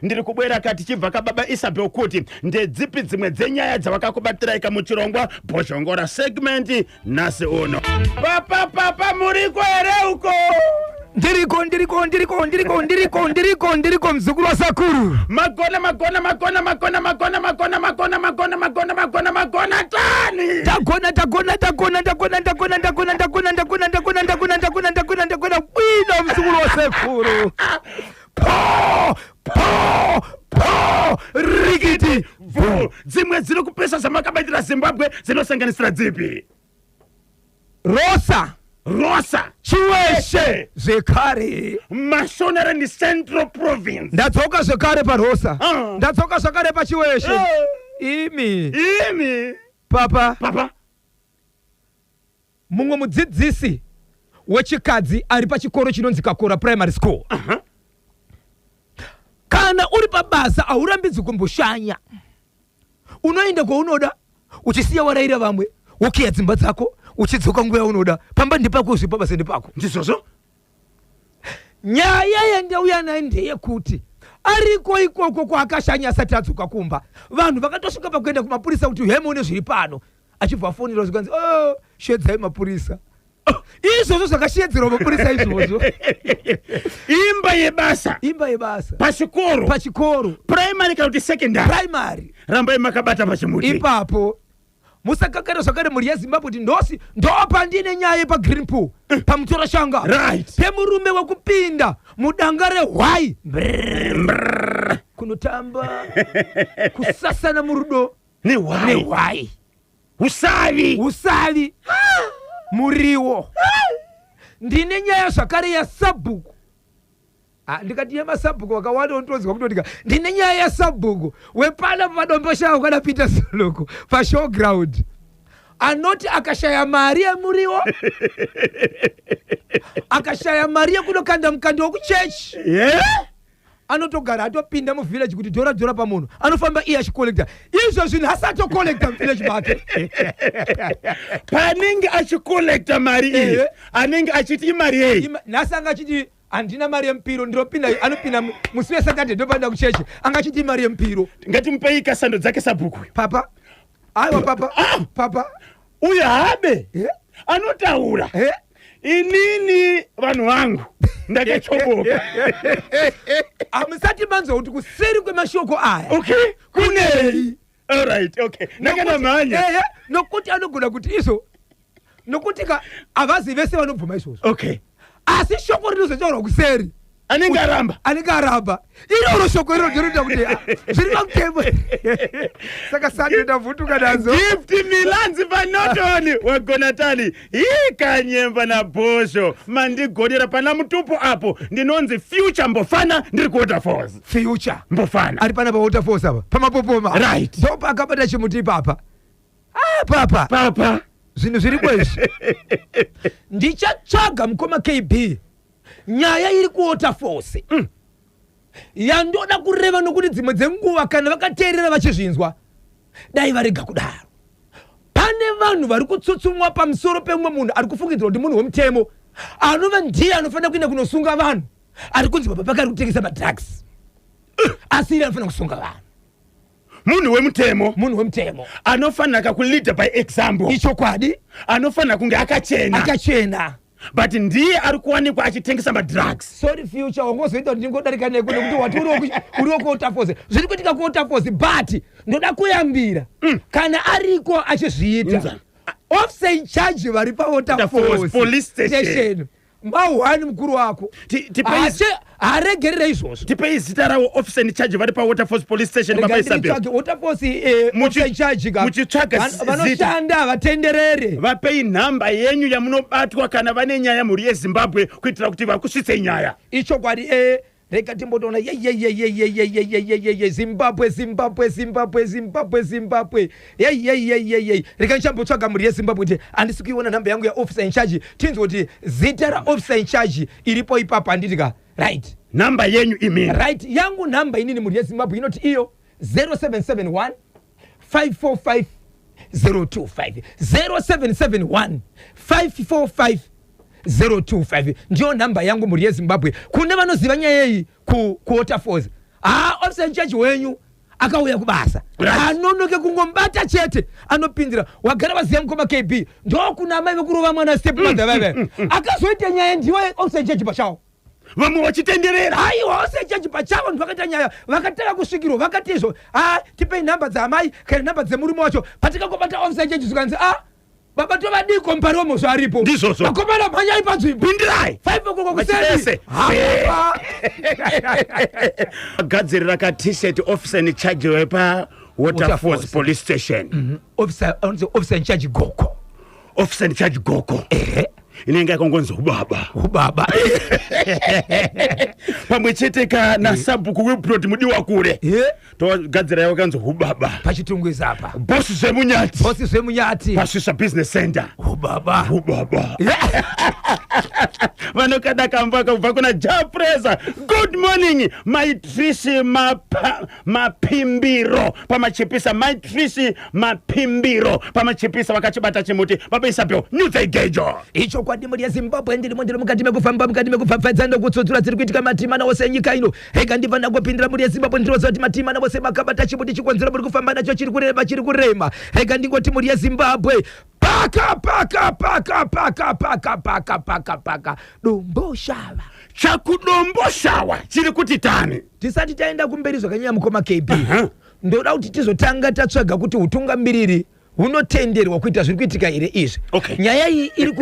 ndiri kubwera kati chibva kababa Isabel kuti ndedzipi dzimwe dzenyaya dzavakakubatiraika muchirongwa bhoshongora segment nasi uno. Papa muriko ere uko? Ndiriko mzukuru wa Sakuru. Magona tani. Takona bwino mzukuru wa Sakuru. Rikiti vu. Dzimwe dziri kupesa zamakabaitira Zimbabwe dzinosanganisira dzipi? Rosa Chiweshe Zekare Mashonera ni Central Province. Ndatsoka Zekare pa Rosa. Ndatsoka Zekare pa Chiweshe. Imi Papa mumwe mudzidzisi wechikadzi ari pa chikoro chinonzi Kakora Primary School. Kana uri pabasa aurambidzwi kumboshanya. Unoenda kwaunoda uchisiya waraira vamwe wokiya dzimba dzako uchidzoka nguva unoda pamba ndipako zvipa basa ndipako ndizvozvo. Nyaya yandauya nayo ndeyekuti ariko ikoko kwaakashanya asati adzoka kumba vanhu vakatosvika pakuenda kumapurisa kuti hemone zviri pano achibva afonera zvikanzi shedzai mapurisa. Izvozvo zvakashedzerwa mapurisa izvozvo. Imba yebasa pachikoro primary kana kuti secondary rambai makabata pachimuti ipapo. Musakakara zvakare muri yeZimbabwe kuti ndopandine nyaya pa Green Pool pamutora shanga pemurume wekupinda mudanga rehwai kunotamba kusasana murudo nehwai usavi muriwo. Ndine nyaya zvakare yasabhuku. Ndikati yemasabhuku wakawanda untonzwa kutotika ndine nyaya yasabhuku wepana padombo shao kana Peter Soloko pa showground anoti akashaya mari yemuriwo akashaya mari yekunokanda mukandi wokuchechi anotogara atopinda muvillage kuti dhora pamunhu anofamba iye achikolekta izvo zvinhu asatokolekta muvillage make panenge achikolekta mari iyi anenge achiti imari yei nhasi anga achiti andina mari yempiro ndiropinda anopinda musi wesatade ndopanda kuchechi angachiti mari yempiro ngatimupei kasando dzake sabhuku papa aiwa papa uyu habe anotaura inini vanhu vangu ndakachoboka. Amusati manzo kuti kuseri kwemashoko aya kunei alright nakana manya nokuti anogona kuti izo nokuti avazi vese vanobvuma izvozvo asi shoko rinozotaurwa kuseri anenge aramba iroro shoko iro ndinoita kuti zviri pakutembo. Saka sande ndavhutuka nazo gift milanzi panotoni wagonatani ikanyemba na bhosho mandigodera pana mutupo apo ndinonzi future mbofana ndiri kuwaterfalls. Future mbofana ari pana pawaterfalls apa pamapopoma ndopa akabata chimuti papa zvinhu zviri kwezvi. Ndichatsvaga mukoma KB nyaya iri kuwaterfalls yandoda kureva nokuti dzimwe dzenguva kana vakateerera vachizvinzwa dai varega kudaro. Pane vanhu vari kutsutsumwa pamusoro pemumwe munhu ari kufungidzwa kuti munhu wemutemo anova ndiye anofanira kuenda kunosunga vanhu ari kunzi baba ari kutengesa madrugs asi iye anofanira kusunga vanhu. Munhu wemutemo anofanira kulead by example. Ichokwadi anofanira kunge akachena but ndiye ari kuwanikwa achitengesa madrugs. Sorry future wangozoita kuti ndingodarika nekuti wati uri kuwaterfalls zviri kuitika kuwaterfalls but ndoda kuyambira kana ariko achizviita officer in charge vari pawaterfalls police station mahwani mukuru wako haregerera izvozvo. Tipei zita rawo officer in charge vari pawaterfalls police station baba Isabel. Waterfalls officer in charge muchitsvaga vanoshanda vatenderere vapei nhamba yenyu yamunobatwa kana vane nyaya muri yeZimbabwe kuitira kuti vakusvitsei nyaya. Ichokwadi rega timbotoona Zimbabwe rega nichambotsvaga muri yeZimbabwe kuti handisi kuiona nhamba yangu yaofficer in charge tinzwa kuti zita raofficer in charge iripo ipapo handitika right nhamba yenyu imini right yangu nhamba inini muri yeZimbabwe inoti iyo 0771 545 025 0771 545 025 ndiyo nhamba yangu muri yeZimbabwe kune vanoziva nyaya iyi kuwaterfalls officer in charge wenyu akauya kubasa anonoke kungombata chete anopindira wagara vaziya mukoma KB ndokuna amai vekurova mwana step mother veve akazoita nyaya ndiwe officer in charge pachawo vamwe vachitenderera aiwa officer in charge pachawo ndivakaita nyaya vakataka kusvikirwa vakati izvo tipei nhamba dzaamai kana nhamba dzemurume wacho patikangobata officer in charge zikanzi baba tovadiko mparomo zvaripo ndizvozvo vakomana mhanyai panzvimbo pindirai 5 o'clock kuseni gadzirira ka t-shirt officer in charge wepa Waterforce police station officer in charge Goko officer in charge Goko inenge yakongonzi ubaba pamwe chete kana sabhuku webrod mudiwa kure togadzira yawo kanzi ubaba pachitungwiza apa boss zvemunyati pasvisa business center ubaba vanokada kamba kubva kuna Japreza. Good morning my Trishi mapimbiro pamachipisa my Trishi mapimbiro pamachipisa vakachibata chimuti vabaisa pyo nyudza igejo icho kwadi muri yaZimbabwe ndiri mukati mekufamba mukati mekupfapfadza ndokutsudzura dziri kuitika matimana wose enyika ino hega ndibva ndangopindira muri yaZimbabwe ndinoziva kuti matimana wose makabata chimuti chikonzero muri kufamba nacho chiri kurema hega ndingoti muri yaZimbabwe paka domboshava chakudomboshava chiri kuti tani tisati taenda kumberi zvakanyanya mukoma KB ndoda kuti tizotanga tatsvaga kuti utungamiriri hunotenderwa kuita zviri kuitika here izvi nyaya iyi iri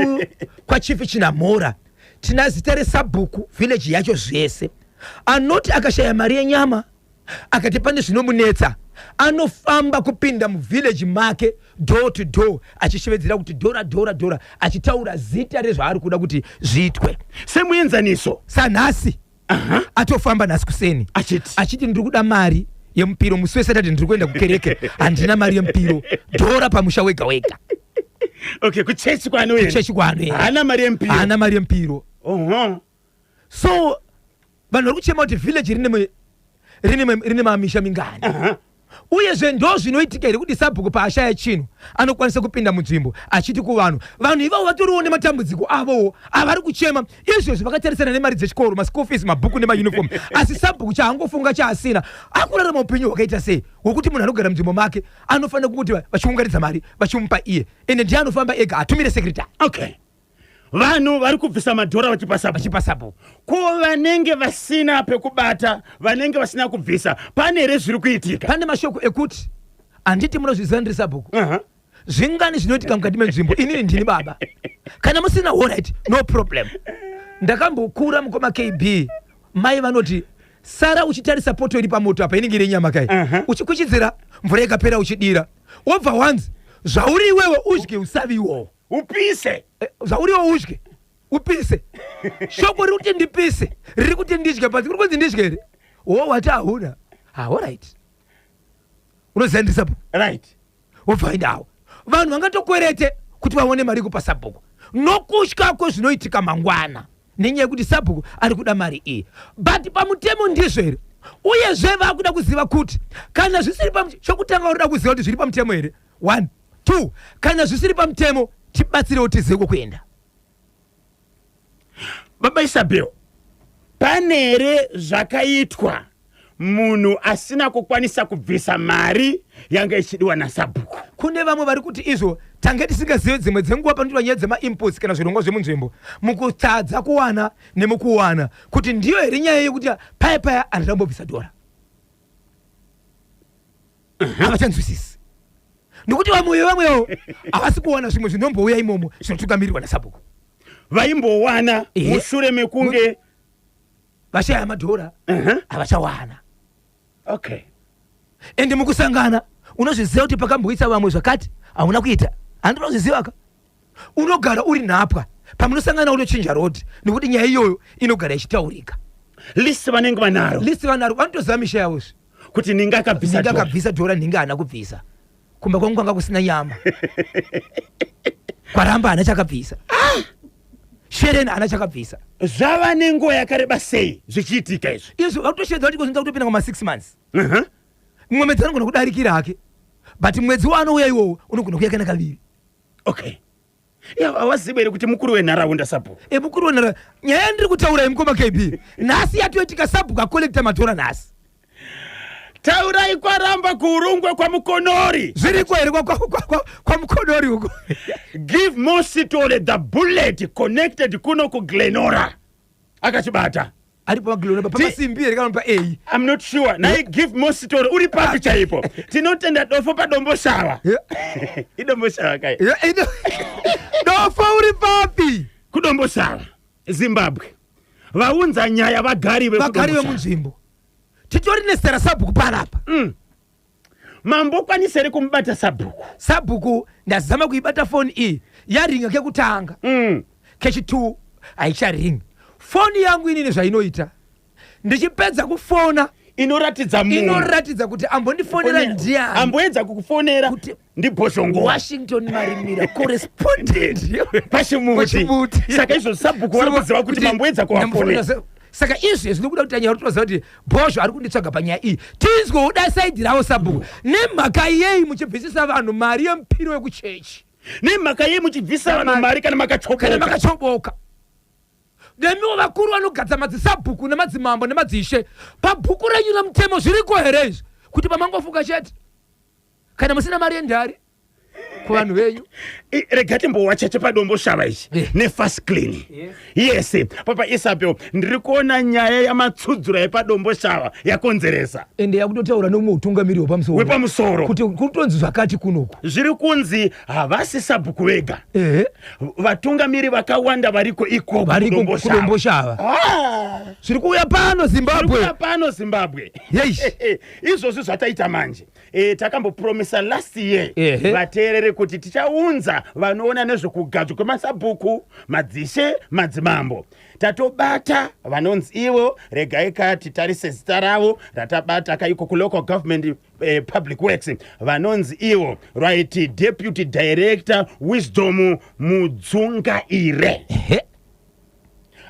kwachifi Chinamhora tina zita resabhuku village yacho zvese anoti akashaya mari yenyama akati pane zvinomunetsa anofamba kupinda muvillage make door to door achishevedzera kuti dhora achitaura zita rezvaari kuda kuti zviitwe semuenzaniso sanhasi atofamba nhasi kuseni achiti ndiri kuda mari yemupiro musi weSaturday ndiri kuenda kukereke handina mari yemupiro dhora pamusha wega kuchechi kwanoenda hana mari yemupiro so vanhu vari kuchema kuti village rine mamisha mingani uyezve ndo zvinoitika here kuti sabhuku paashaya chinhu anokwanisa kupinda munzvimbo achiti kuvanhu ivavo vatoriwo nematambudziko avowo avari kuchema izvozvo vakatarisana nemari dzechikoro maschool fees mabhuku nemauniform asi sabhuku chaangofunga chaasina akurarama upenyu hwakaita sei hwokuti munhu anogara munzvimbo make anofanira kuti vachiunganidza mari vachimupa iye ende ndiye anofamba ega atumire secretary vanhu vari kubvisa madhora vachipasapo ko vanenge vasina pekubata vanenge vasina kubvisa pane here zviri kuitika pane mashoko ekuti handiti munozviziva ndiri sabhuku zvingani zvinoitika mukati menzvimbo inini ndini baba kana musina allright no problem ndakambokura mukoma KB mai vanoti sara uchitarisa poto iri pamoto apa inenge iri nyama kai uchikuchidzira mvura ikapera uchidira wobva wanzi zvauri iwewe udye usaviwo upise zvauriwo udye upise shoko riri kuti ndipise riri kuti ndidye pasi kuri kunzi ndidye here wati hauna allright unoziva ndiri sabhuku wobva indawo vanhu vangatokwerete kuti vaone mari kupa sabhuku nokutya kwezvinoitika mangwana nenyaya yekuti sabhuku ari kuda mari iyi but pamutemo ndizvo here uyezve vakuda kuziva kuti kana zvisiri chokutanga urida kuziva kuti zviri pamutemo here 1 2 kana zvisiri pamutemo tibatsirewo tizive kwekuenda baba Isabel pane here zvakaitwa munhu asina kukwanisa kubvisa mari yanga ichidiwa nasabhuku kune vamwe vari kuti izvo tange tisingazive dzimwe dzenguva panoitwa nyaya dzemaimputs kana zvirongwa zvemunzvimbo mukutadza kuwana nemukuwana kuti ndiyo here nyaya yekuti paya andambobvisa dhora havachanzwisisi nokuti vamwewo havasi kuwana zvimwe zvinombouya imomo zvinotungamirirwa nasabhuku vaimbowana mushure mekunge vashaya madhora havachawana ende mukusangana unozviziva kuti pakamboisa vamwe zvakati hauna kuita handi unozvizivaka unogara uri nhapwa pamunosangana unochinja rodi nekuti nyaya iyoyo inogara ichitaurika lisi vanenge vanaro vanotoziva misha yavozvi kuti ninge akabvisa dhora ninge hana kubvisa kumba kwangu kwanga kusina nyama kwaramba hana chakabvisa shereni hana chakabvisa zvava nenguva yakareba sei zvichiitika izvi izvo vakutoshedza kuti zvinoita kutopinda kwama6 months mumwe mwedzi anogona kudarikira hake but mwedzi waanouya iwowo unogona kuya kana kaviri hawaziva here kuti mukuru wenharaunda sabhuku mukuru wenharaunda nyaya ndiri kutaura yemukoma KB nhasi yatoitika sabhuku akolekta madhora nhasi taurai kwaramba kurungwe kwa mukonori zviriko here kwa mukonori uko give Mositore the bullet connected kuno kuGlenora akachibata ari pamaGlenora pamasimbi here kana pa A I'm not sure nai give Mositore uri papi chaipo tinotenda dofo padombo shawa idombo shawa kai dofo uri papi kudombo shawa Zimbabwe vaunza nyaya vagari vemunzvimbo titori nesera Sabhuku panapa mambo kwanisere kumubata Sabhuku ndazama kuibata foni iyi yaringa kekutanga kechi2 haicharingi foni yangu inini zvainoita ndichipedza kufona inoratidza kuti ambondifonera ndiani amboedza kukufonera ndibhoshongo Washington Marimira correspondent pashimuti saka izvo Sabhuku vari kuziva kuti mamboedza kuvafonera saka izvi zvinokuda kuti anyaya toziva kuti Bhosho ari kunditsvaga panyaya iyi tinzwoda saidhi ravo Sabhuku nemhaka yei muchibvisisa vanhu mari yemupiro wekuchechi nemhaka yei muchibvisisa vanhu mari kana makachoboka nemiwo vakuru vanogadza madzisabhuku nemadzimambo nemadzishe pabhuku renyu remutemo zviriko here izvi kuti pamangofuka chete kana musina mari yendari kuvanhu venyu rega timbowacheche padombo shava ichi nefast clean yes papa Isabel ndiri kuona nyaya yamatsudzura yepadombo shava yakonzeresa ende yakutotaura nomumwe utungamiri wepamusoro kuti kutonzi zvakati kunoku zviri kunzi havasi Sabhuku vega vatungamiri vakawanda variko ikoko kudombo shava zviri kuuya pano Zimbabwe izvozvi zvataita manje takambopromisa last year vateerere kuti tichaunza vanoona nezvekugadzwa kwemasabhuku madzishe madzimambo tatobata vanonzi ivo regai titarise zita ravo ratabata kaiko kulocal government public works vanonzi ivo right deputy director Wisdom Mudzungaire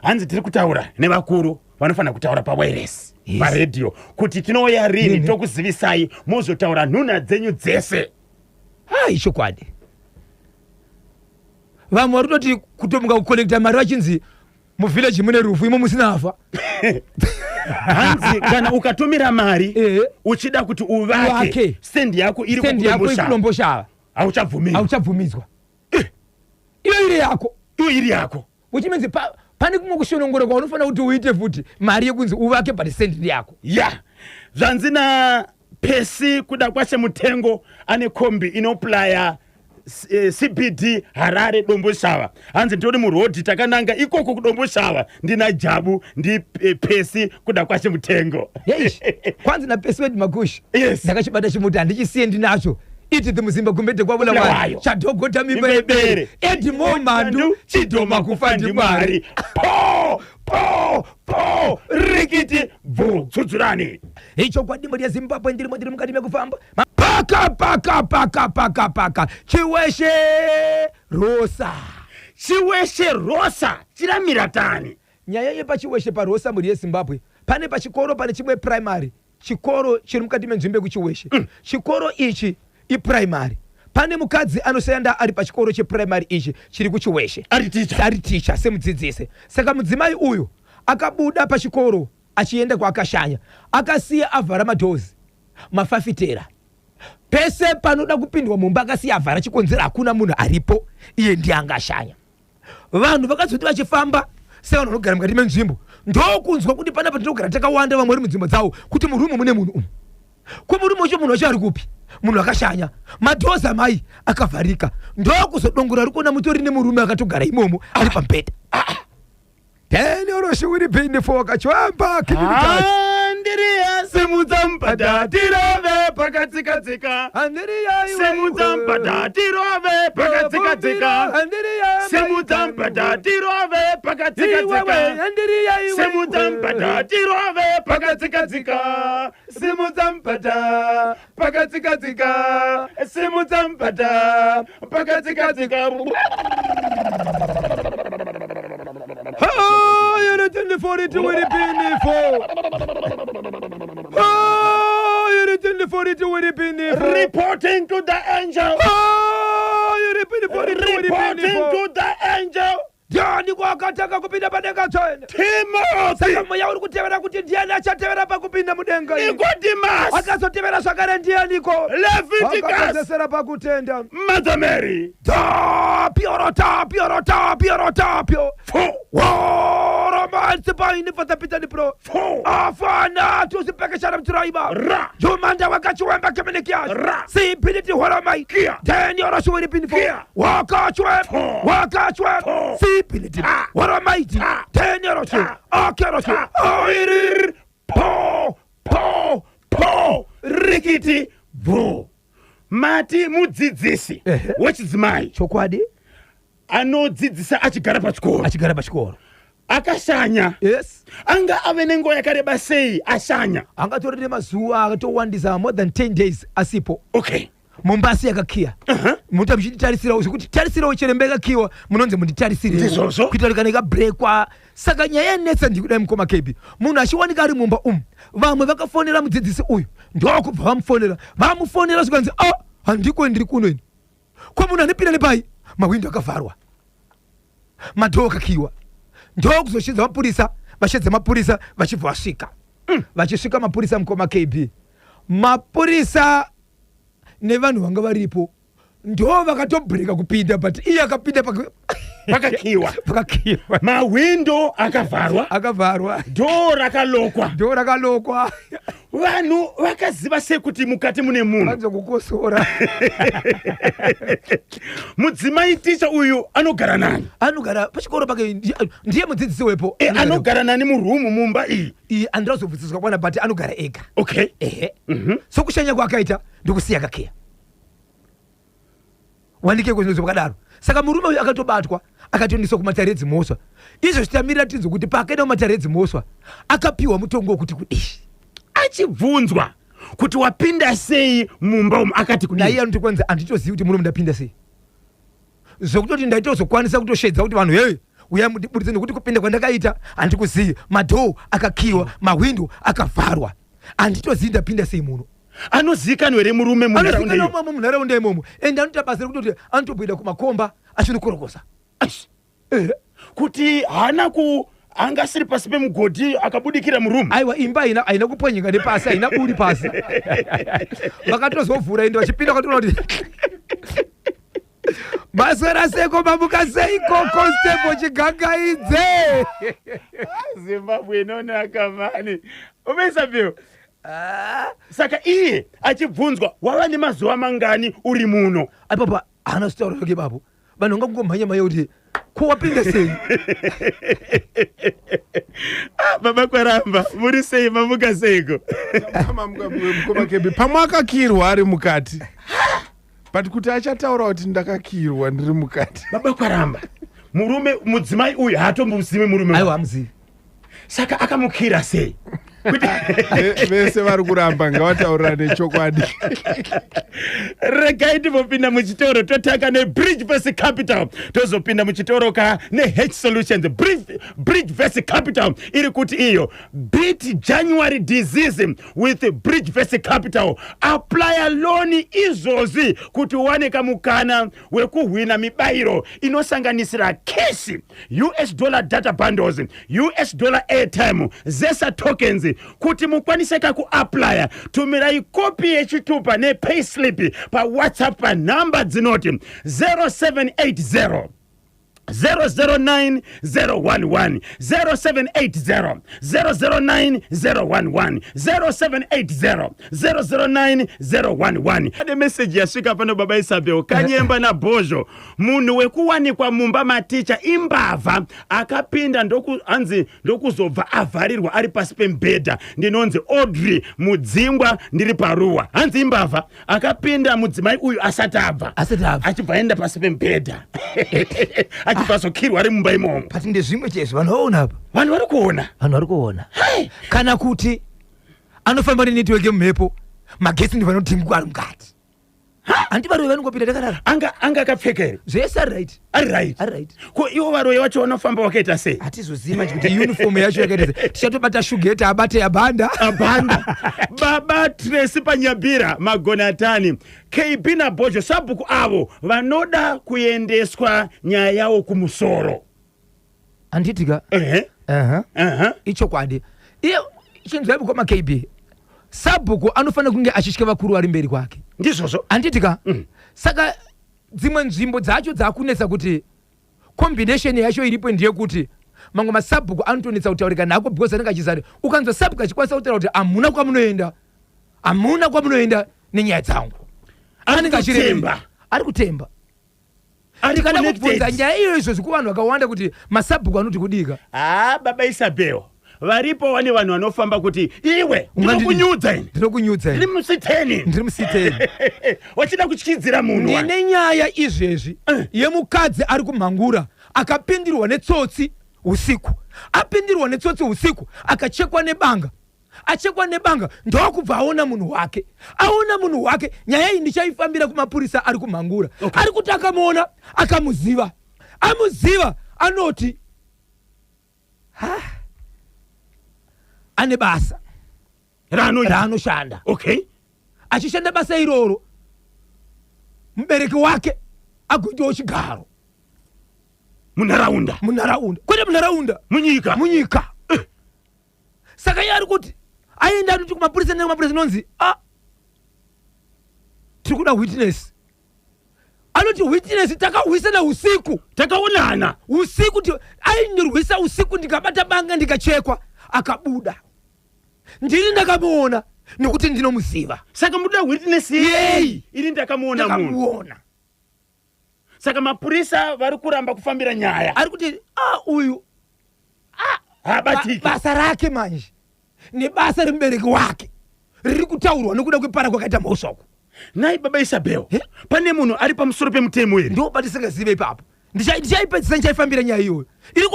hanzi tiri kutaura nevakuru vanofanira kutaura pawireless paredio kuti tinouya rini tokuzivisai mozotaura nhuna dzenyu dzese chokwadi vamwe vari kutoti kutomuka kukonekta mari vachinzi muvhileji mune rufu imo musinafa hanzi kana ukatumira mari uchida kuti uvake stendi yako iri kudombo shava hauchabvumidzwa iyo iri yako uchimenzi pane kumwe kushonongoreka unofanira kuti uite futi mari yekunzi uvake pari stendi yako zvanzi Pesi kuda kwashe mutengo ane kombi inoplaya CBD Harare dombo shava hanzi ndori murodhi takananga ikoko kudombo shava ndina Jabu ndi Pesi kuda kwashe mutengo kwanzi na Pesi wedi makushi ndakachibata chimuti handichisiye ndinacho iti dzimuzimba kumbete kwabulawayo chadhogota mimba yebere edimo mandu chidhoma kufa ndimwari po rikiti bvudzudzurani icho kwadimbo rya Zimbabwe ndiri mukati mekufamba paka chiweshe rosa chiramira tani nyaya yepachiweshe parosa muri yeZimbabwe pane pachikoro pane chimwe primary chikoro chiri mukati menzvimbo yekuchiweshe chikoro ichi iprimary pane mukadzi anoshanda ari pachikoro cheprimary ichi chiri kuchiweshe ari ticha semudzidzisi saka mudzimai uyu akabuda pachikoro achienda kwaakashanya akasiya avhara madhozi mafafitera pese panoda kupindwa mumba akasiya avhara chikonzera hakuna munhu aripo iye ndiye angashanya vanhu vakazoti vachifamba sevanhu vanogara mukati menzvimbo ndokunzwa kuti pana patinogara takawanda vamwe vari mudzimbo dzavo kuti murumu mune munhu umu kumurumu ucho munhu wacho ari kupi munhu akashanya madhozi amai akavharika ndokuzodongora uri kuona mutori nemurume akatogara imomo ari pambeta teni oroshuri bhindi foka chwamba Andiriya semudzampata tirove pakatsika semudzampata tirove pakatsika semudzampata tirove pakatsika semudzampata tirove pakatsika semudzampata pakatsika semudzampata pakatsika Oh, you're 42 with the penny for. Oh, you're 42 with the penny for. Reporting to the angel. Oh, you're 42 with the penny for. Reporting to the angel. ndiani kwakatanga kupinda padenga choene Timothy saka mweya uri kutevera kuti ndiani achatevera pakupinda mudenga Nicodemus akazotevera zvakare ndianiko Leviticus akazesera pakutenda Mother Mary tapyo romansi paini fatapita nipro afana tusipekeshana mtiraiba Ra jumanda wakachiwemba kemenekias Ra sipiniti horomai Kia deni oroshuwiri pinifo Kia wakachwem sipiniti horomaiti deni oroshu akeroshu Oirir po rikiti vo mati mudzidzisi wechidzimai chokwadi anodzidzisa achigara pachikoro akashanya yes anga ave nenguva yakareba sei ashanya angatorere mazuva akatowandisa more than 10 days asipo okay Mombasi yakakiya muta mchitarisira kuti tarisira ucherembeka kiwa munonze munditarisire ndizvozvo kuita kaneka breakwa saka nyaya yenetsa ndikuda mukoma kebi munhu achiwanika ari mumba vamwe vakafonera mudzidzisi uyu ndokubva vamufonera zvikanzi handiko ndiri kuno ini kwa munhu anepinda nepai mawindo akavharwa madhoo akakiwa ndokuzoshedza mapurisa vashedza mapurisa vachibva vasvika vachisvika mapurisa mukoma kb mapurisa nevanhu vanga varipo ndo vakatobhureka kupinda but iye akapinda pakakiwa mawindo akavharwa dhoo rakalokwa vanhu vakaziva sei kuti mukati mune munhu vanzokukosora mudzimai ticha uyu anogara nani anogara pachikoro pake ndiye mudzidzisi wepo anogara nani murumu mumba iyi andirazobvunziswa kwana but anogara ega okay sokushanya kwaakaita ndikusiya kakeya wandike kuzvinhu zvakadaro saka murume uyu akatobatwa akatoendeswa kumatare edzimhosva izvo zvitamirira tinzo kuti paakaenda kumatare edzimhosva akapiwa mutongo wokuti kudishi achibvunzwa kuti wapinda sei mumba umu akati naiye anoti kwanza handitozivi kuti muno mundapinda sei zvokutoti ndaitozokwanisa kutoshedza kuti vanhu hei uya mudiburitse nekuti kupinda kwandakaita handikuzivi madhoo akakiwa mawindo akavharwa handitozivi ndapinda sei muno anozivikanwa here murume munharaunda imomo ende anoita basa rekutoti anotobwida kumakomba achindokorokosa kuti angasiri pasi pemugodhi akabudikira murume aiwa imba haina kuponyeka nepasi haina buri pasi vakatozovhura ende vachipinda vakatoona kuti maswera seko mamuka seiko constable chigangaidze zimbabwe inonaka mani umesabeo saka iye achibvunzwa wava nemazuva mangani uri muno aipapa haana zitauro yoke babo vanhu vangakungomhanya kuti kowapinda sei baba kwaramba muri sei mamuka seiko mukomakebi pamwe akakirwa ari mukati but kuti achataura kuti ndakakirwa ndiri mukati baba kwaramba mudzimai uyu haatombozivi murume aiwa hamuzivi saka akamukira sei vese vari kuramba ngavataurira nechokwadi regai timbopinda muchitoro totanga nebridge vs capital tozopinda muchitoro neH Solutions. Bridge vs Capital iri kuti iyo beat January disease with Bridge vs Capital. Apply loan izvozi kuti uwane kamukana wekuhwina mibairo inosanganisira cash, US dollar data bundles, US dollar airtime, Zesa tokens. Kuti mukwaniseka ku-applya tumirai kopi yechitupa ne-payslip pa WhatsApp pa namba dzinoti 0780 009 011 0780 009 011 0780 009 011. Ade message yasvika pano baba Isabel Kanyemba na Bozho munhu wekuwanikwa mumba maticha imbavha akapinda ndokuzobva avharirwa ari pasi pembedha ndinonzi Audrey Mudzingwa ndiri paruwa hanzi imbavha akapinda mudzimai uyu asati abva achibva enda pasi pembedha achibvazokirwa ari mumba imomo pati ndezvimwe chezvo vanhu vaona apa vanhu vari kuona kana kuti anofamba nenetiweki mumhepo magetsi ndivanotimbuka ari mukati handi varoyi vanongopinda takadaro anga akapfeka here zvese ari right ko ivo varoyi vacho vanofamba wakaita sei hatizozivi manje kuti uniform yacho yakaita sei tichatobata shugeti abate abhanda baba Tracy Panyabira Magonatani KB naBozho sabhuku avo vanoda kuendeswa nyaya yavo kumusoro anditika icho kwadi iyo chinzwe kwa KB Sabhuku anofana kunge achishika vakuru vari mberi kwake ndizvozvo anditika saka dzimwe nzvimbo dzacho dzakunetsa kuti combination yacho iripo ndiye kuti mamwe masabhuku anotonetsa kutaurika nako because anenge achizari ukanzwa sabhuku achikwanisa kutaura kuti amuna kwamunoenda nenyaya dzangu anenge achiremba ari kutemba tikada kubvunza nyaya iyo izvozvi kuvanhu vakawanda kuti masabhuku anoti kudika baba Isabel varipo vane vanhu vanofamba kuti iwe ndinokunyudza ndiri musiteni wachida kutyidzira munhu ndine nyaya izvezvi yemukadzi ari kumhangura akapindirwa netsotsi usiku akachekwa nebanga ndokubva aona munhu wake nyaya iyi ndichaifambira kumapurisa ari kumhangura ari kuti akamuona akamuziva anoti ane basa raanoshanda achishanda basa iroro mubereki wake agoitawo chigaro munharaunda kwete munharaunda munyika saka iye ari kuti aenda anoti kumapurisa nekumapurisa nonzi tiri kuda witness anoti witness takahwisana usiku takaonana usiku aindirwisa usiku ndikabata banga ndikachekwa akabuda ndiri ndakamuona nekuti ndinomuziva saka muda witness yei ini ndakamuona munhu saka mapurisa vari kuramba kufambira nyaya ari kuti uyu habatiki basa rake manje nebasa remubereki wake riri kutaurwa nekuda kwepara kwakaita mhosvaku nai baba Isabel pane munhu ari pamusoro pemutemo ere ndo patisingazive ipapo ndichaipedzisa ndichaifambira nyaya iyoyo iri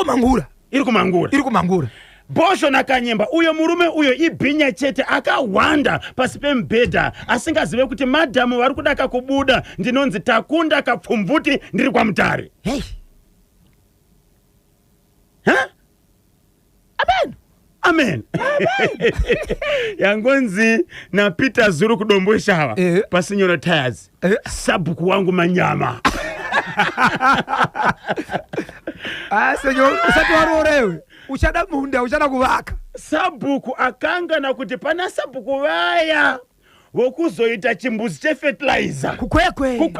kumhangura Bosho nakanyemba uyo murume uyo ibhinya chete akahwanda pasi pemubhedha asingazive kuti madhamu vari kudaka kubuda ndinonzi takunda kapfumvuti ndiri kwamutare amen yangonzi naPeter Zuru kudombo shava pasinyoro tires sabhuku wangu manyama senyor usati warorewe uchada munda uchada kuvaka sabhuku akangana kuti pana sabhuku vaya vokuzoita chimbuzi chefertilizer kukwekwe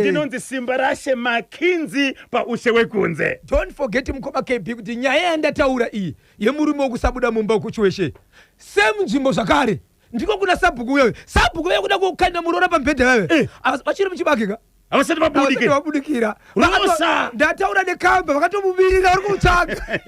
ndinonzi simba rashe makinzi paushe wekunze. Don't forget mukoma KB kuti nyaya yandataura iyi yemurume wokusabuda mumba ukuchweshe same nzvimbo zvakare ndiko kuna sabhuku wewe kuda kukanda murora pambedha wewe vachiri muchibakika avasati vabudikira ndataura nekamba vakatomubirira vari kumutsvaga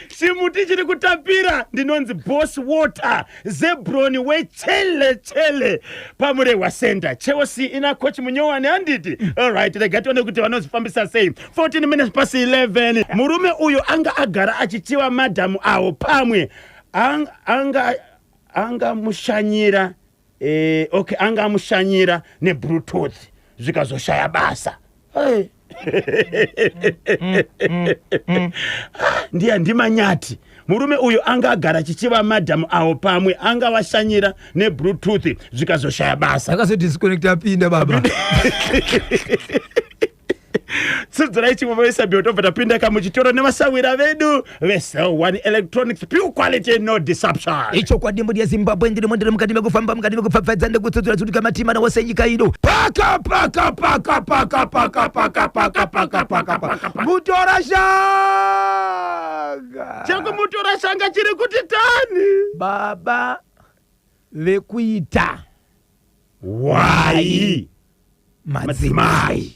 chimuti chiri kutapira ndinonzi boss water zebroni wechele pamurehwa center cheosi ina coach munyowani handiti alright regatione kuti vanozifambisa sei 14 minutes pasi 11 murume uyu anga agara achichiva madhamu awo pamwe anga mushanyira anga amushanyira nebluetooth zvikazoshaya basa ndiya ndimanyati murume uyu anga agara chichiva madhamu awo pamwe anga vashanyira nebluetooth zvikazoshaya basa akazodisconnecta apinda baba tsudzirai chimwe Isabel tobva tapinda kamuchitoro nemasawira vedu ve1 electronics pure quality no deception icho kwadimbo ya Zimbabwe ndiri mukati mekufamba mukati mekupfapfadza ndekutsudzura kuti kamatimana wose nyika ino paka mutora shanga chako mutora shanga chiri kuti tani baba vekuita wai madzimai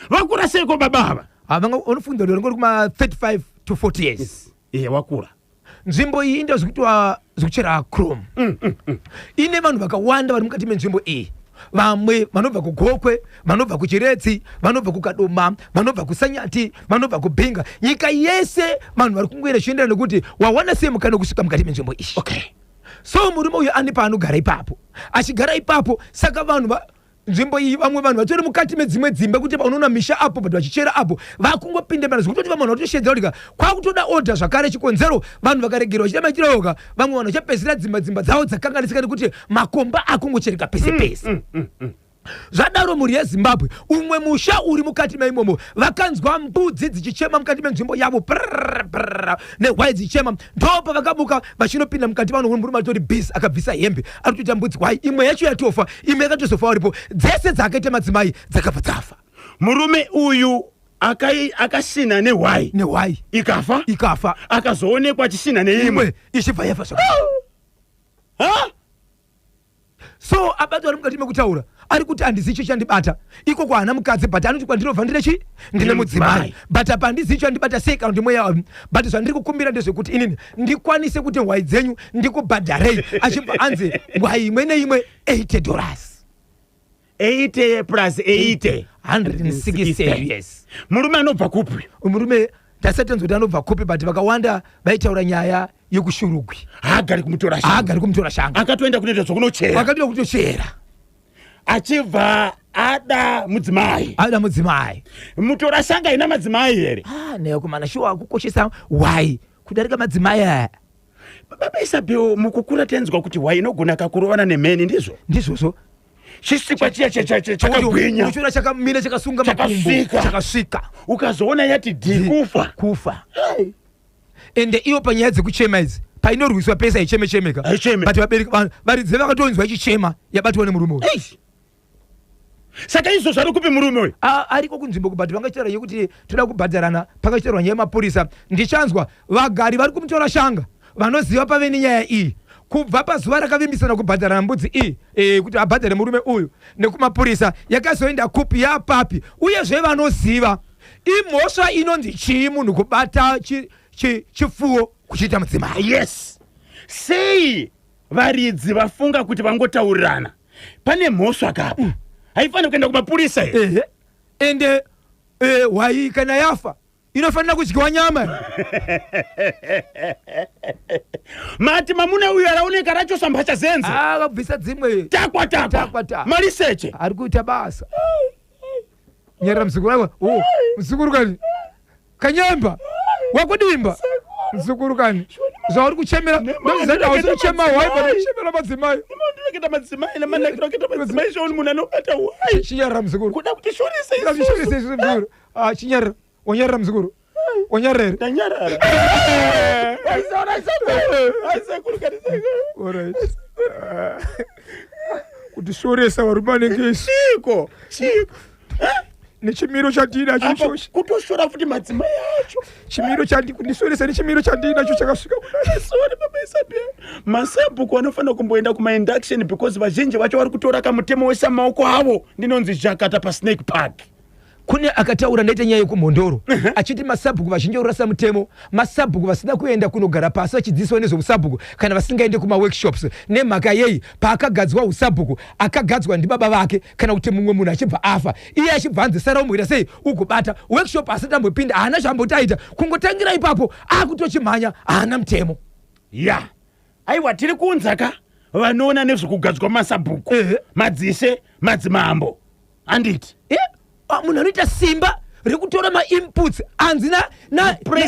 wakura seko bababa avanga unofunda ngori kuma 35 to 40 years wakura nzvimbo iyi inde zvikuitwa zvikuchera chrome ine vanhu vakawanda vari mukati menzvimbo iyi vamwe vanobva kuGokwe vanobva kuChiretsi vanobva kuKadoma vanobva kuSanyati vanobva kuBhinga nyika yese vanhu vari kungwira zvienderana nekuti wawana sei mukana kusvika mukati menzvimbo iyi so murume uyu ane paanogara ipapo achigara ipapo saka vanhu nzvimbo iyi vamwe vanhu vatori mukati medzimwe dzimba kuti paunoona misha apo but vachichera apo vakungopinda mara zvekutoti vamwe vanhu vatoshedza kuti kwakutoda order zvakare chikonzero vanhu vakaregerwa chita machiroka vamwe vanhu vachapedzera dzimba dzavo dzakanganisika nekuti makomba akungochereka pese pese zvadaro mhuri yezimbabwe umwe musha uri mukati meimomo vakanzwa mbudzi dzichichema mukati menzvimbo yavo nehwai dzichema ndopa vakabuka vachinopinda mukati vano murume atori bhisi akabvisa hembe ari kuita mbudzi hwai imwe yacho yatofa imwe yakatozofa waripo dzese dzakaita madzimai dzakabva dzafa murume uyu akashina nehwai ikafa akazoonekwa achishina neimwe ichibva yafa so abatwa ari mukati mekutaura ari kuti handizi icho chandibata ikoko hana mukadzi but anoti kwandinobva ndine ndine mudzimai but apa handizi icho chandibata sei kana ndimwe yavo but zvandiri kukumbira ndezvekuti inini ndikwanise kuti hwai dzenyu ndikubhadharei achibva anzi hwai imwe neimwe $80 80 plus 80 160 yes murume anobva kupi murume tasatanzwa kuti anobva kupi but vakawanda vaitaura nyaya yekushurugwi haagari kumutora shanga akatoenda kunoita zvokunochera akatoenda kutochera achibva ada mudzimai mutora shanga ina madzimai here neyokumana shuwa kukoshesa hwai kudarika madzimai aya baba Isabel mukukura tenzwa kuti hwai inogona kakurovana nemheni ndizvozvo chisikwa chiya chakagwinya uchura chakamira chakasunga makumbo chakasvika ukazoona yati kufa ende iyo panyaya dzekuchema idzi painorwiswa pesa ichemechemeka but vabereki varidzi vakatonzwa ichichema yabatwa nemurume uyu saka izvo zvari kupi murume uyu ariko kunzvimbo kubhati vangachitaura yekuti toda kubhadharana pangachitaurwa nyaya yemapurisa ndichanzwa vagari vari kumutora shanga vanoziva pave nenyaya iyi kubva pazuva rakavimbisana kubhadharana mbudzi iyi kuti abhadhare murume uyu nekumapurisa yakazoenda kupi yapapi uyezve vanoziva imhosva inonzi chii munhu kubata chifuwo kuchiita mudzimai yes sei varidzi vafunga kuti vangotaurirana pane mhosva kapo haifanira kuenda kumapurisa ende hwai kana yafa inofanira kudyiwa nyama mati mamuna uyu araoneka rachosa mbacha zenze akabvisa dzimwe takwa maliseche ari kuita basa nyerera muzukuru wako muzukuru kani kanyemba wakudimba muzukuru kani zvauri kuchemera ndozizati hausi kuchema hwai panochemera madzimai ndinoreketa madzimai namanakiro akita madzimai zvauni munhu anobata hwai chinyarira muzukuru kuda kuti shorisa muzukuru chinyarira wanyarira muzukuru wanyarira ndanyarara kuti shoresa varume vanenge chiko nechimiro chandinacho kutoshora futi madzimai acho chimiro chandikundisoresa nechimiro chandinacho chakasvika sori baba Isabel masabhuku anofanira kumboenda kumainduction because vazhinji vacho vari kutora kamutemo wesa maoko avo ndinonzi Jakata pasnake park kune akataura ndaita nyaya yekumhondoro achiti masabhuku vazhinji orasa mutemo masabhuku vasina kuenda kunogara pasi vachidzidziswa nezveusabhuku kana vasingaende kumaworkshops nemhaka yei paakagadzwa usabhuku akagadzwa ndibaba vake kana kuti mumwe munhu achibva afa iye achibva anzi sara umuita sei ugobata workshop asati ambopinda haana zvaambotaita kungotangira ipapo akutochimhanya haana mutemo aiwa tiri kunzaka vanoona nezvekugadzwa masabhuku madzishe madzimambo handiti munhu anoita simba rekutora mainputs anzi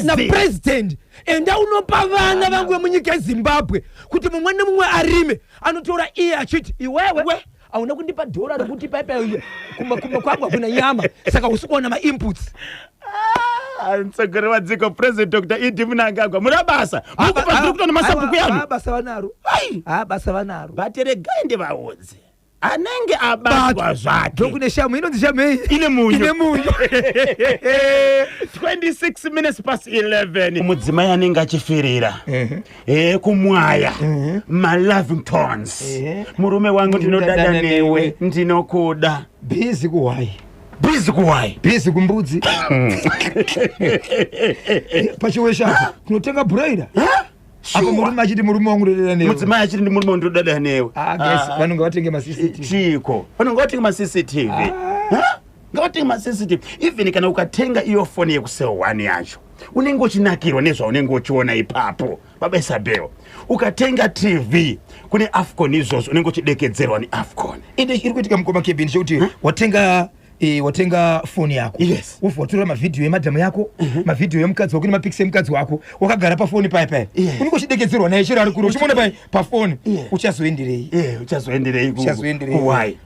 napresident enda unopa vana vangu vemunyika yezimbabwe kuti mumwe nemumwe arime anotora iye achiti iwewe hauna kundipa dhora rekuti paipai kuma kwako hakuna nyama saka usikuona mainputs mtsogori wadziko president Dr. Idi Mnangagwa muna basa mukupaziri kutona masabhuku yanu basa vanaro bateregaende vaodzi anenge abatwa zvake ndokune shamu inonzi shamu ine munyu 26 minutes past 11 mudzimai anenge achifirira kumwaya malavingtons murume wangu ndinodada newe ndinokuda bizi kuhwai bizi kumbudzi pachiweshapo kunotenga buraida apo murume achiti murume wangu ndodada newe mudzimai achiti ndi murume wangu ndodada newe vanonga vatenge maCCTV chiko vanonga vatenga maCCTV ngavatenge maCCTV even kana ukatenga iyo foni yekuseo 1 yacho unenge uchinakirwa nezvaunenge uchiona ipapo baba Isabel ukatenga TV kune AFCON izvozvo unenge uchidekedzerwa neAFCON ende iri kuitika mukoma kebini chekuti watenga watenga foni yako Yes. ufotora mavidhiyo emadhamu yako mavidhiyo emukadzi wako nemapikisi emukadzi wako wakagara pafoni paya Yes. unongochidekedzerwa naye chero ari kure uchimona pafoni Yes. uchazoenderei uchazoenderei Uchazoenderei. why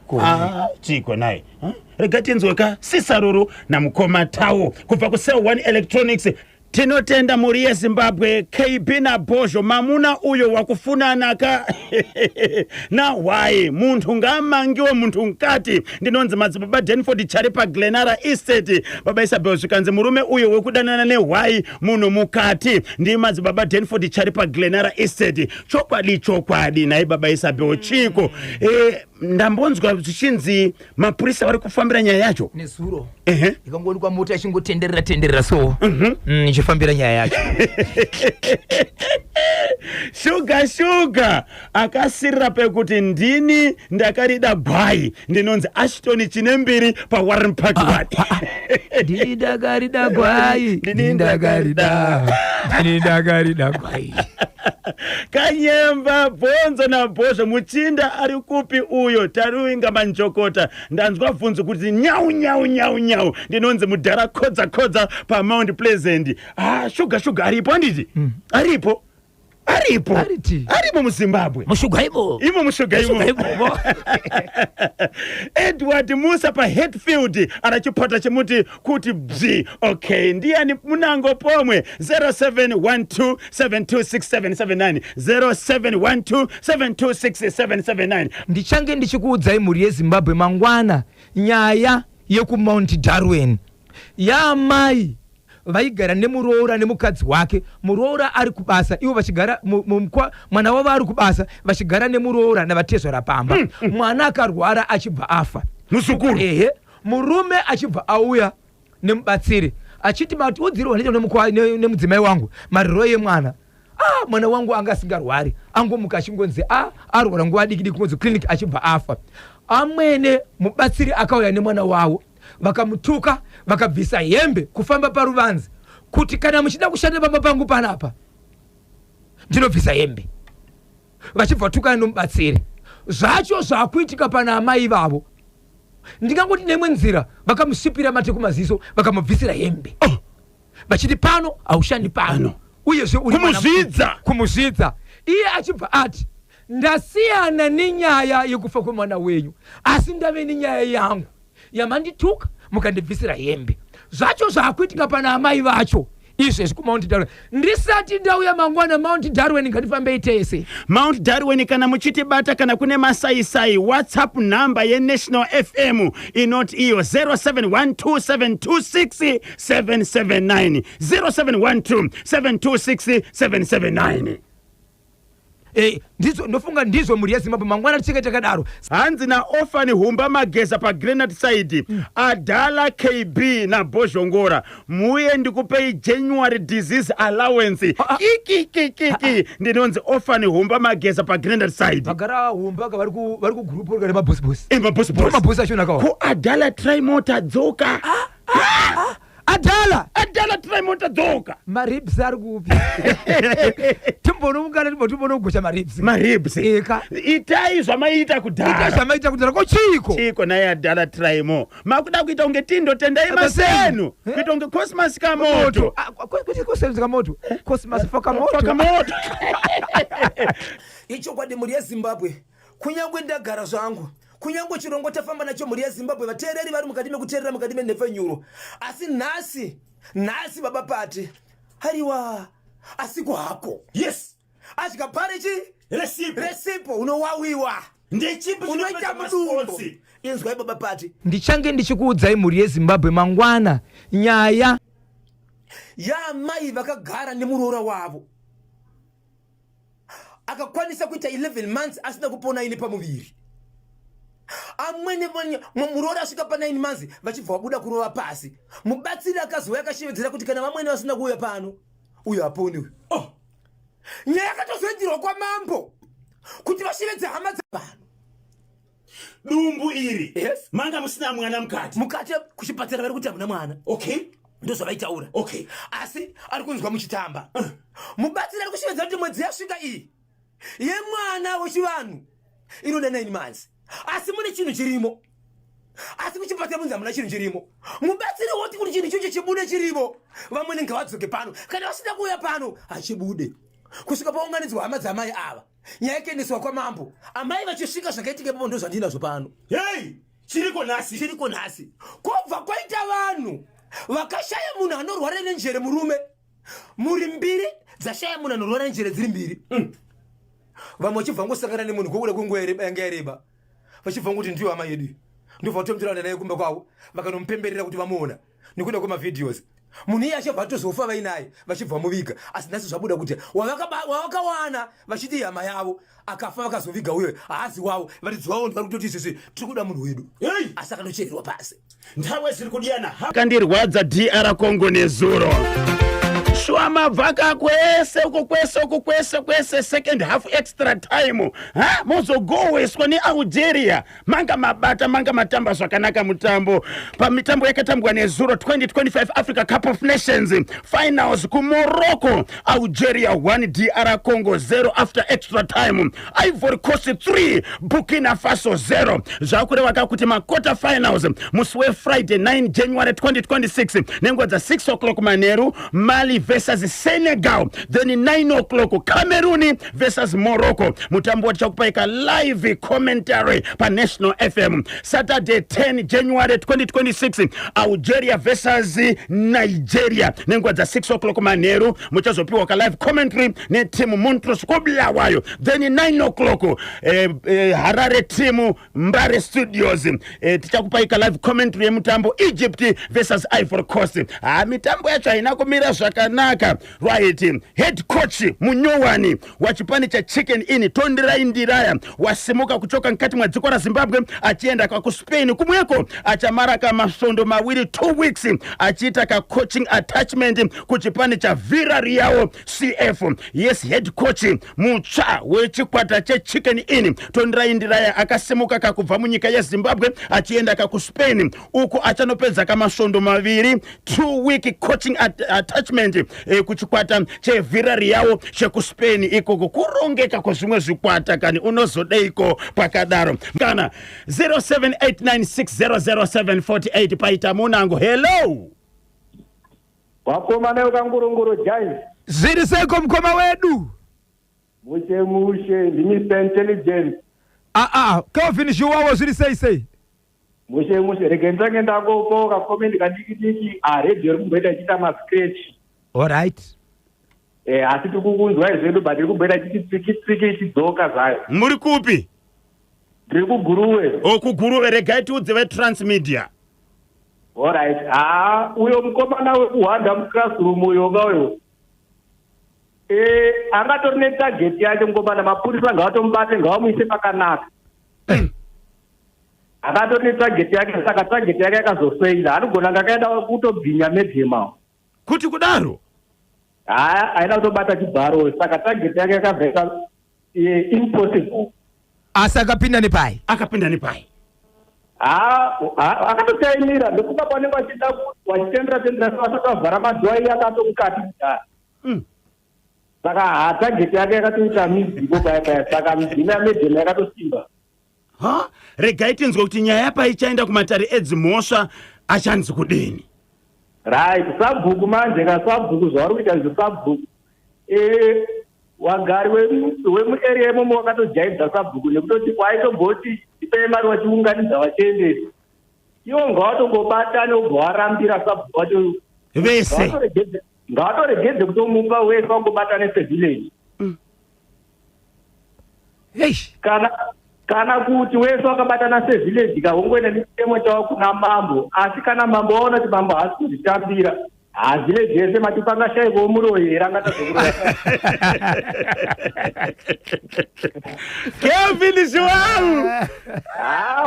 chiko naye rega tinzweka sisaruru namukoma tawo kubva kusel 1 electronics. Tinotenda muri yeZimbabwe KB na Bozho mamuna uyo wakufunana ka na why muntu ngamangiwe muntu nkati ndinonzi madzibaba Denford chari pa Glenara Estate baba Isabel zvikanzi murume uyo wekudanana ne why munhu mukati ndi madzibaba Denford chari pa Glenara Estate chokwadi naye baba Isabel chiko ndambonzwa zvichinzi mapurisa vari kufambira nyaya yacho nezuro ikangoonekwa mota ichingotenderera so ichifambira nyaya yacho shuga akasirira pekuti ndini ndakarida gwai ndinonzi Ashton Chinembiri pa Warren Park Ward. Ndakarida gwai ndakarida gwai Kanyemba Bonzo na Bozho muchinda ari kupi uyo taruinga manjokota ndanzwa bvunzo kuti nyau ndinonzi mudhara kodza pa Mount Pleasant. Shuga aripo anditi aripo muZimbabwe imo mushuga Edward Musa pa Hatfield arachipota chimuti kuti bzi. Okay, ndiani munango pomwe 0712726779 0712726779. ndichange ndichikuudzai mhuri yeZimbabwe mangwana nyaya yekumount Darwin yamai vaigara nemuroora nemukadzi wake. Muroora ari kubasa ivo vachigara mwana wavo ari kubasa vachigara nemuroora navatezvera pamba. Mwana akarwara achibva afa Musukuru murume achibva auya nemubatsiri achiti udziriwa nemudzimai wangu mariro yemwana. Mwana wangu anga asingarwari angomuka achingonzi arwara nguva diki kunonzi clinic achibva afa. Amwene mubatsiri akauya nemwana wavo vakamutuka vakabvisa hembe kufamba paruvanzi kuti kana muchida kushanda pamba pangu panapa ndinobvisa hembe. Vachibva tukana nomubatsiri zvacho zvakuitika pana amai vavo ndingangoti nemwe nzira vakamusipira mate kumaziso vakamubvisira hembe vachiti pano haushandi pano uyezve uri kumuzvidza. Iye achibva ati ndasiyana nenyaya yekufa kwemwana wenyu asi ndave nenyaya yangu yamandituka mukandibvisira hembe. Zvacho zvakuitika pana amai vacho izvezvi kuMount Darwin. Ndisati ndauya mangwana Mount Darwin ngatifambei tese Mount Darwin. Kana muchitibata kana kune masaisai WhatsApp number yeNational FM inoti iyo 0712726779 0712726779. ndofunga ndizvo mhuri yeZimbabwe mangwana tichenge takadaro. Hanzi na Orphan Humba Mageza pa Grenade side Adala KB na Bozhongora muye ndikupei January disease allowance ndinonzi Orphan Humba Mageza pa Grenade side vagara Humba vari kugroup uri mabosi mabosi achona kawa ku Adala Trimota dzoka Adala Trimota dzoka maribs ari kupi timbonongana timbonogosha maribs eka itai zvamaita kudhara kochiko naye Adala Trimo makuda kuita unge tindo tendai masenu kuita unge Cosmas Kamoto Cosmas Fakamoto icho kwadi muri yeZimbabwe kunyangwe ndagara zvangu kunyango chirongo tafamba nacho muri yeZimbabwe vateereri vari mukati mekuteerera mukati menhepfenyuro asi nhasi baba Pati hariwa asiko hako yes achikapare chi resipo unowawiwa ndechipo unoita mudumbo inzwai baba Pati. Ndichange ndichikuudzai mhuri yeZimbabwe mangwana nyaya yamai vakagara nemuroora wavo akakwanisa kuita 11 months asina kupona ine pamuviri. Amwene muroora asvika pa 9 months vachibva vabuda kurova pasi. Mubatsiri akazouya akashevedzera kuti kana vamwene vasina kuuya pano uyo haponi uyu. Nyaya yakatozoendirwa kwamambo kuti vashevedze hama dzapano. Dumbu iri Yes. manga musina mwana mukati kuchipatara vari kuti hamuna mwana. Okay Ndozvavaitaura. Okay Asi ari kunzwa muchitamba. Mubatsiri ari kushevedza kuti mwedzi yasvika iyi yemwana wechivanhu inoda 9 months. Asi mune chinhu chirimo asi kuchipatira munzi hamuna chinhu chirimo. Mubatsiri woti kuti chinhu ichocho chibude chirimo. Vamweni ngavadzoke pano kana vasina kuuya pano achibude. Kusvika paunganidzwa hama dzamai ava nyaya ikaendeswa kwamambo amai vachisvika zvakaitika ipapo ndozvandinazvo pano. Hey, chiriko nhasi Kubva kwaita vanhu vakashaya munhu anorwara nenjere murume muri mbiri dzashaya munhu anorwara nenjere dziri mbiri. Vamwe vachibva ngosangana nemunhu kwekuda kwenguva yanga yareba vachibva kuti ndiyo hama yedu ndobva kutomutora naye kumba kwavo vakanomupemberera kuti vamuona nekuda kwemavidhios. Munhu iye achibva atozofa vainaye vachibva muviga asi nhasi zvabuda kuti wavakawana vachiti hama yavo akafa vakazoviga uyo haazi wavo vatidziwawo vari kutoti isisi tiri kuda munhu wedu asi akanochererwa pasi. Nthawe ziri kudiyana kandirwadza DR Congo nezuro shwama bvaka kwese second half extra time mozogoweswa nealgeria manga mabata manga matamba zvakanaka mutambo pamitambo yakatambwa nezuro 2025 Africa Cup of Nations finals kuMorocco. Algeria 1 DR Congo 0 after extra time. Ivory Coast 3 Burkina Faso 0. Zvakureva kuti makota finals musi weFriday 9 January 2026 nenguva dza6 o'clock manheru. Mali versus Senegal, then 9 o'clock Cameroon versus Morocco. Mutambo wachakupaika live commentary pa National FM. Saturday 10 January 2026 Algeria versus Nigeria nenguva dza6 o'clock manheru muchazopiwa ka live commentary ne team Montrose Kobulawayo. Then 9 o'clock Harare team Mbare Studios tichakupaika live commentary yemutambo Egypt versus Ivory Coast. Mitambo yacho haina kumira zvakanaka. Right, head coach Munyowani wachipani cha Chicken Inn Tondirai Ndiraya wasimuka kuchoka nkati mwa dziko la Zimbabwe achienda kwa kuSpain kumweko achamaraka masondo mawiri 2 weeks achiita ka coaching attachment kuchipani cha Villarreal CF. Yes, head coach mucha wechikwata cha Chicken Inn Tondirai Ndiraya akasimuka kakubva munyika ya Zimbabwe achienda ka kuSpain uko achanopedza kamasondo maviri 2 week coaching attachment kuchikwata cheVillarreal chekuSpain ikoko kurongeka kwezvimwe zvikwata kani unozodeiko pakadaro kana 0789600748 paita munango. Hello wakomana ukangurunguru jai zviri seiko mukoma wedu mushe ndini intelligence Kelvin Zhuwawo zviri sei mushe regendange ndakopoka komenti kadiki radio rikumboita chita mascratch. Alright. Asi tikukunzwa izvedu but rikubwera chitsiki chidzoka zvayo. Muri kupi? Ndiri kuGuruwe. KuGuruwe regai tiudze veTransmedia. Alright. Uyo mukomana wekuhwanda muclassroom uyo ngauyo. Angatori netarget yake mukomana mapurisa ngawatomubate ngawamuise pakanaka. Akatori netarget yake saka target yake yakazofeila anogona ngakaenda kutobhinya medhema. Kuti kudaro? Haina kutobata chibharo saka target yake yakabveka impossible. Asi akapinda nepai? Akapinda nepai. Akatotaimira ndokuba panenge achida wachitendera vasakavhara madhoi akatomukati kudaro. Saka target yake yakatoita mizivo paya saka midzimu yamedhema yakatosimba. Regai tinzwa kuti nyaya yapa ichaenda kumatare edzimhosva achanzi kudini? Right, sabhuku manje kasabhuku zvauri kuita zvesabhuku. Wagari wemuarea imomo wakatojaidza sabhuku nekutoti kwaitomboti ipei mari wachiunganidza vachiendesa. Iwo ngawatombobata obva warambira sabhuku wacho vese. Ngawatoregedze kutomupa wese wangobata nesevillage. Kana kuti wese wakabatana sevillage kahongoenda nechitemo chavo kuna mambo asi kana mambo waona kuti mambo haasi kuzvitambira hazile zvese matipangashayiko muroyera angatazokura. Kelvin Zhuwawo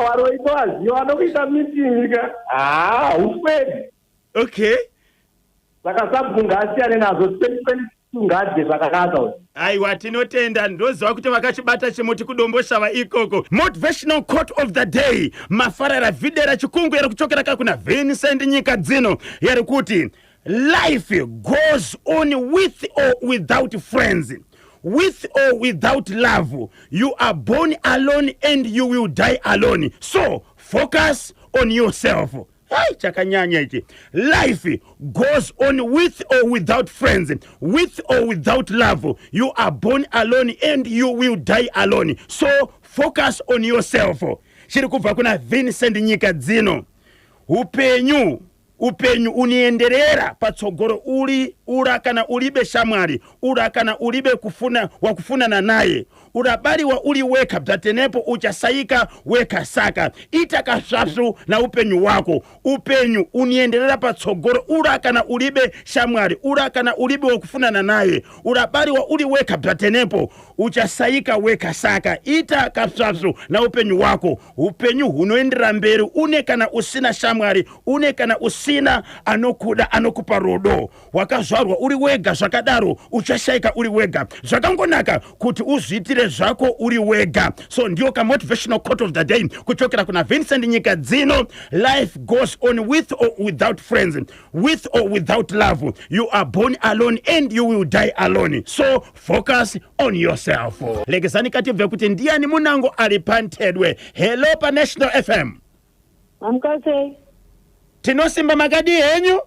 waroitowaziva anokuita mitinga uswedi. Okay. Saka sabhuku ngaasiyane nazo 2022 ngadye zvakanaka. Aiwa tinotenda ndoziva kuti vakachibata chimuti kudomboshava ikoko. Motivational quote of the day Mafarara Videra Chikungu yari kuchokera kakuna Vincent nyika dzino yari kuti life goes on with or without friends. with or without love, you are born alone and you will die alone. So focus on yourself. Hai, chakanyanya ichi. Life goes on with or without friends, with or without love. You are born alone and you will die alone. So focus on yourself. Chiri kubva kuna Vincent Nyika Dzino. Upenyu unienderera patsogoro ura kana ulibe shamwari, ura kana ulibe wakufunana naye, urabariwa uli weka bzatenepo uchasaika weka saka. Itakasvapsu na upenyu wako. Upenyu unienderera patsogoro ura kana ulibe shamwari, ura kana ulibe wakufunana naye, urabariwa uli weka bzatenepo uchasaika weka saka. Itakasvapsu na upenyu wako. Upenyu hunoendera mberi une kana usina shamwari, une kana usina anokuda anokupa rodo. Wakazvarwa uri wega zvakadaro uchashaika uri wega. Zvakangonaka kuti uzviitire zvako uri wega. So ndio ka motivational quote of the day kuchokera kuna Vincent Nyika Dzino. Life goes on with or without friends, with or without love. You are born alone and you will die alone. So focus on yourself. Legezani kativhe kuti ndiani munango alipantedwe. Hello pa National FM. Amkase. Tinosimba makadi henyu?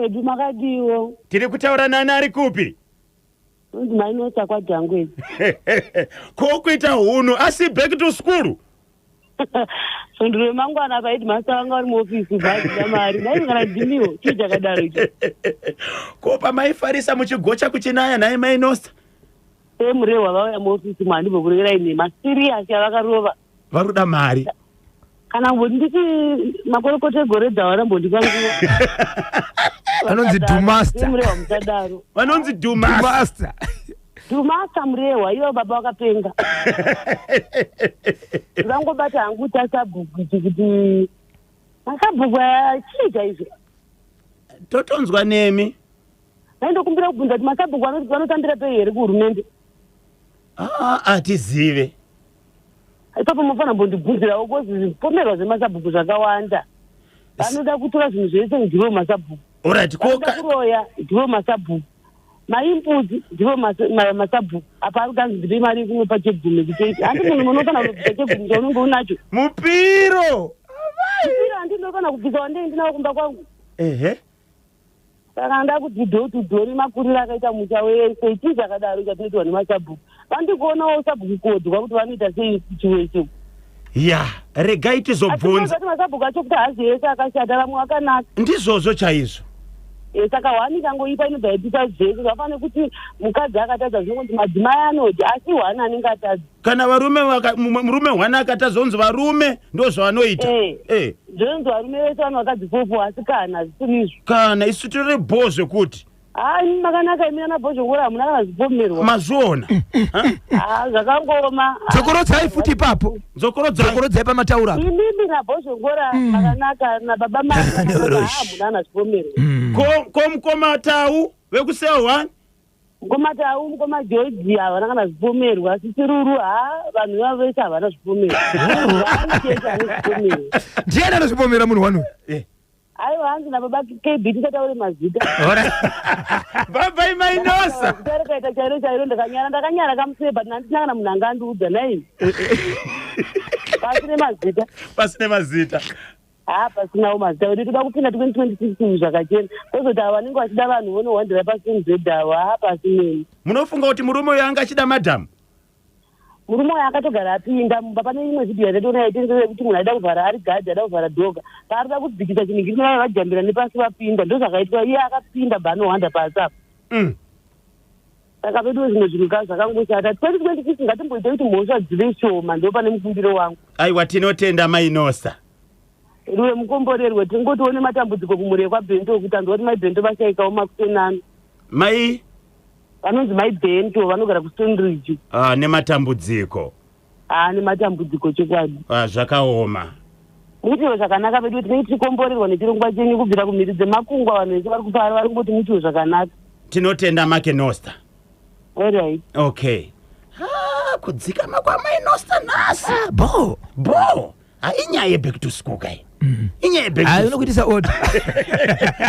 Edu makadiwo. Tiri kutaura nani ari kupi? Mainosa kwa Jangwezi. Kokuita hunu asi back to school. Sondre mangwana baidi masanga ari mu office bhazi yamari. Nai ngana dimiwo chijakadaro icho. Kopa maifarisa muchigocha kuchinaya naye mainosa. Murewa vauya mu office mandi bokurekera ine masiriasi avakarova. Varuda mari. Kana ndiki makorokote gore dawara mbondipa nguva. Anonzi Dumaster. Murewa mutadaro. Vanonzi Dumaster. Dumaster murewa iwo baba wakapenga. Ndangobata hangu tasabhuku kuti masabhuku chiita izvo. Totonzwa nemi. Ndaindokumbira kubvunza kuti masabhuku vanotambira pei here kuhurumende. Atizive. Ipapo mufana mbondibvunzirawo kozi pomerwa zvemasabhuku zvakawanda. Vanoda kutora zvinhu zvese ndivo masabhuku. Alright, koka kuroya ndivo masabhuku. Maimputsi ndivo masabhuku. Apa ari kanzi ndipe mari kumwe pachegumi kuti handi munhu munofana kubvisa chegumi chaunenge unacho. Mupiro handinofana kubvisa wandei ndinawo kumba kwangu. Saka ndakuti door to door makuriro akaita mucha wese chii zvakadaro chatinoitwa nemasabhuku. Vandikuonawo sabhuku kodwa kuti vanoita sei situation. Ya, regai tizobvunza. Masabhuku acho kuti hazi yese akashata vamwe akanaka. Ndizvozvo chaizvo. Saka hwani ikangoipa inobva yapisa zvese zvafane kuti mukadzi akatadza zvinongonzi madzimai anodya asi hwani anenge atadza. Kana murume hwani akatadza onzi varume ndo zvavanoita. Zvonzi varume vese vano vakadzipopo asi kana zvisizvo. Kana isu tiri bho zvekuti. Makanaka imi ana bho zvekura hamuna kana zipomerwa. Mazviona. Zvakangoma. Dzokorodzai futi ipapo. Dzokorodzai pamataura. Imimi na bho zvekura makanaka na baba mama hamuna kana zipomerwa. Komukoma Tau vekusehwani. Mukoma Tau mukoma George havana kana zipomerwa. Sisiruru vanhu vavo vese havana zipomerwa. Ndiani anozvipomera munhu wanu? Aiwa hanzi nababa KB tikataure mazita. Baba imainosa. Kutarikaita chairo ndakanyara kamuseba ndandina kana munhu angandiudza naini. Pasine mazita. Pasinawo mazita. Kuti toda kupinda 2026 zvakachena. Tozoti ava vanenge vachida vanhu vonohwandira pasinzedha ava pasineni. Munofunga kuti murume uyo anga achida madhamu? Murume uyo akatogara apinda mumba pane imwe video yatatoona yaitengesa kuti munhu aida kuvhara ari gadhi ada kuvhara dhoga. Paarida kudzikisa chinhu vajambira nepasi vapinda ndozvakaitwa iye akapinda banohwanda pasi apa. Saka pedu zvimwe zvinhu ka zvakangoshata 2026 ngatimboite kuti mhosva dzive shoma ndo pane mukumbiro wangu. Aiwa tinotenda mainosa. Ruwe mukomborerwe tingotione matambudziko kumureye kwaBhento kuti antu vati maibhento vashaikawo makusenani. Mai vanonzi maibhento vanogara kuStonebridge. Nematambudziko. Nematambudziko chokwadi. Zvakaoma. Muitiwo zvakanaka pedu tinenge tichikomborerwa nechirongwa chenyu kubvira kumhiri dzemakungwa vanhu vese vari kufara vari kungoti muitiwo zvakanaka. Tinotenda Makenosta. Alright. Okay. Kudzikama kwamainosta nasi. Bo. Inyaya back to school kai. inyebe ayo nokuitisa order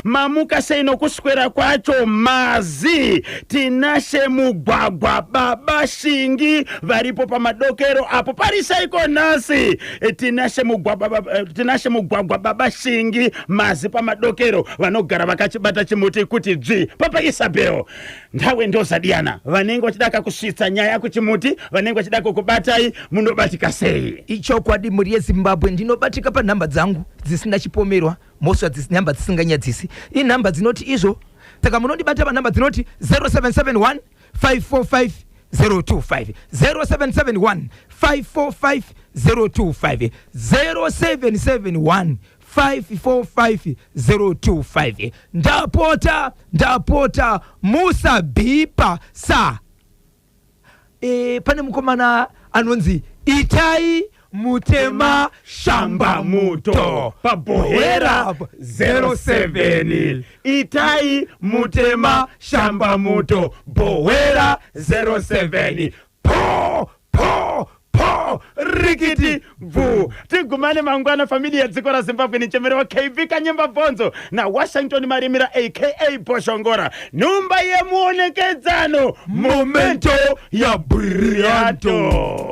mamuka seino kuswera kwacho mazi tinashe mugwagwa baba shingi varipo pamadokero apo parisaiko nasi tinashe mugwagwa baba shingi mazi pamadokero vanogara vakachibata chimuti kuti dzvi papa Isabel ndawe ndozadiyana vanenge vachidaka kusvitsa nyaya kuchimuti vanenge vachidaka kubatai munobatika sei ichokwadi muri yeZimbabwe ndinobatika panhamba dzangu dzisina chipomerwa moswa namba dzisinganyadzisi inhamba dzinoti izvo saka munondibata panhamba dzinoti 0771 545 025 0771 545 025 0771 545 025 ndapota musabhipa sa pane mukomana anonzi Itai Mutema Shamba Muto pabohera 07 Itai Mutema Shamba Muto bohera 07 po rikiti vu tigumane mangwana familia ya dziko la Zimbabwe ni chemerewa KB Kanyemba Bonzo na Washington Marimira aka Boshongora numba ya muonekedzano momento ya Brillianto.